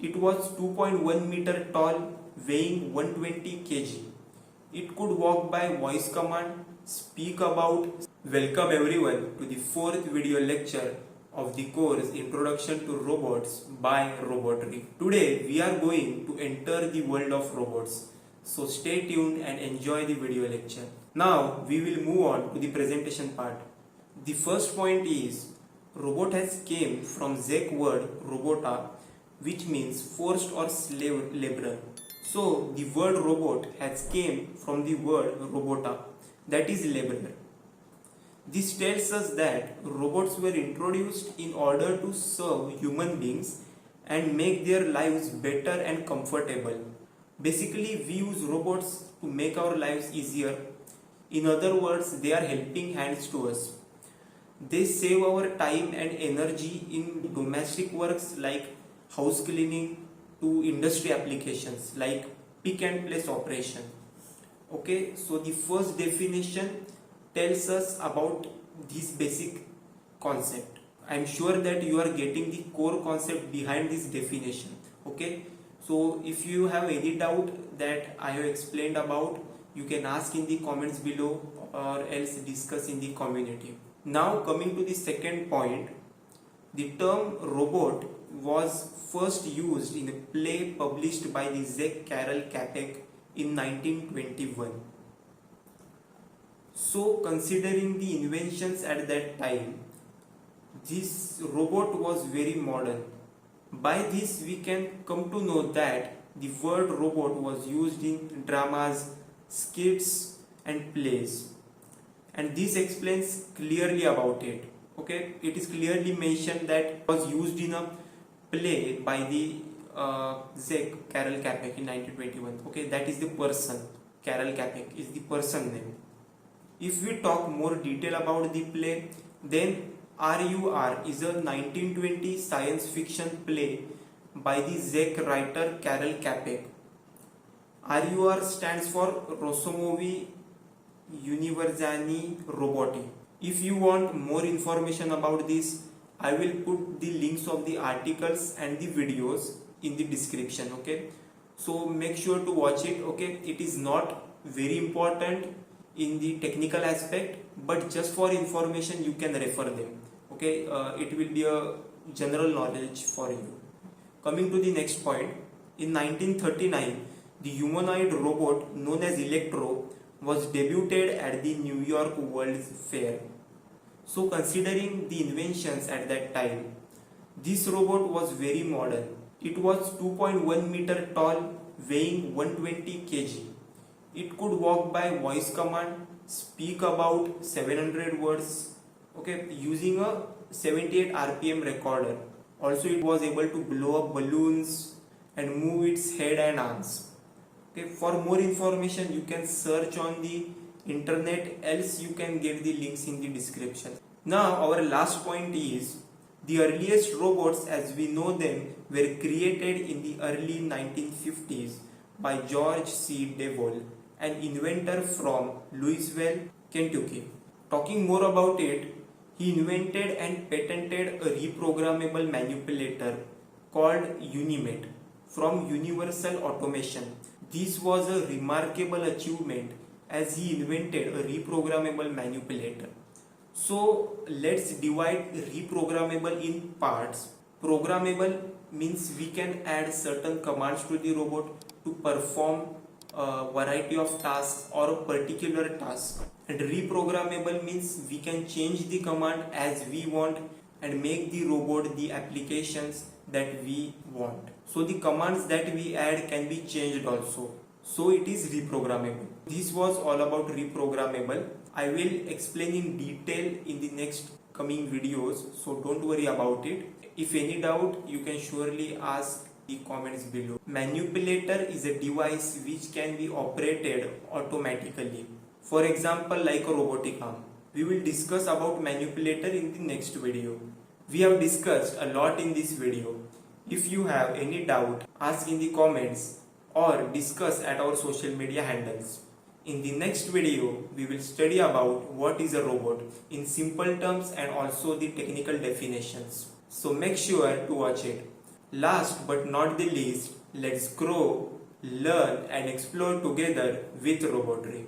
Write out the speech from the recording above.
It was 2.1 meter tall, weighing 120 kg. It could walk by voice command, speak about. Welcome everyone to the fourth video lecture of the course Introduction to Robots by Robotry. Today we are going to enter the world of robots. So stay tuned and enjoy the video lecture. Now we will move on to the presentation part. The first point is robot has came from Czech word robota, which means forced or slave laborer. So the word robot has came from the word robota, that is laborer. This tells us that robots were introduced in order to serve human beings and make their lives better and comfortable. Basically, we use robots to make our lives easier. In other words, they are helping hands to us. They save our time and energy in domestic works like house cleaning to industry applications like pick and place operation. Okay, so the first definition tells us about this basic concept. I am sure that you are getting the core concept behind this definition. Okay, so if you have any doubt that I have explained about, you can ask in the comments below or else discuss in the community. Now coming to the second point, the term robot was first used in a play published by the Czech Karel Čapek in 1921. So considering the inventions at that time, this robot was very modern. By this we can come to know that the word robot was used in dramas, skits and plays. And this explains clearly about it. Okay, it is clearly mentioned that it was used in a play by the Czech Karel Čapek in 1921. Okay, that is the person. Karel Čapek is the person name. If we talk more detail about the play, then RUR is a 1920 science fiction play by the Czech writer Karel Čapek. RUR stands for Rosomovi Univerzální Roboti. If you want more information about this, I will put the links of the articles and the videos in the description. Okay, so make sure to watch it. Okay, it is not very important in the technical aspect, but just for information you can refer them. Okay, it will be a general knowledge for you. Coming to the next point, in 1939 the humanoid robot known as Electro was debuted at the New York World's Fair. So considering the inventions at that time, this robot was very modern. It was 2.1 meter tall, weighing 120 kg. It could walk by voice command, speak about 700 words, okay, using a 78 RPM recorder. Also it was able to blow up balloons and move its head and arms. Okay, for more information you can search on the internet, else you can get the links in the description. Now our last point is the earliest robots as we know them were created in the early 1950s by George C. DeVol, an inventor from Louisville, Kentucky. Talking more about it, he invented and patented a reprogrammable manipulator called Unimet from Universal Automation. This was a remarkable achievement as he invented a reprogrammable manipulator. So let's divide reprogrammable in parts. Programmable means we can add certain commands to the robot to perform a variety of tasks or a particular task. And reprogrammable means we can change the command as we want and make the robot the applications that we want. So the commands that we add can be changed also. So it is reprogrammable. This was all about reprogrammable. I will explain in detail in the next coming videos, so don't worry about it. If any doubt, you can surely ask the comments below. Manipulator is a device which can be operated automatically. For example, like a robotic arm. We will discuss about manipulator in the next video. We have discussed a lot in this video. If you have any doubt, ask in the comments or discuss at our social media handles. In the next video, we will study about what is a robot in simple terms and also the technical definitions. So make sure to watch it. Last but not the least, let's grow, learn and explore together with Robotry.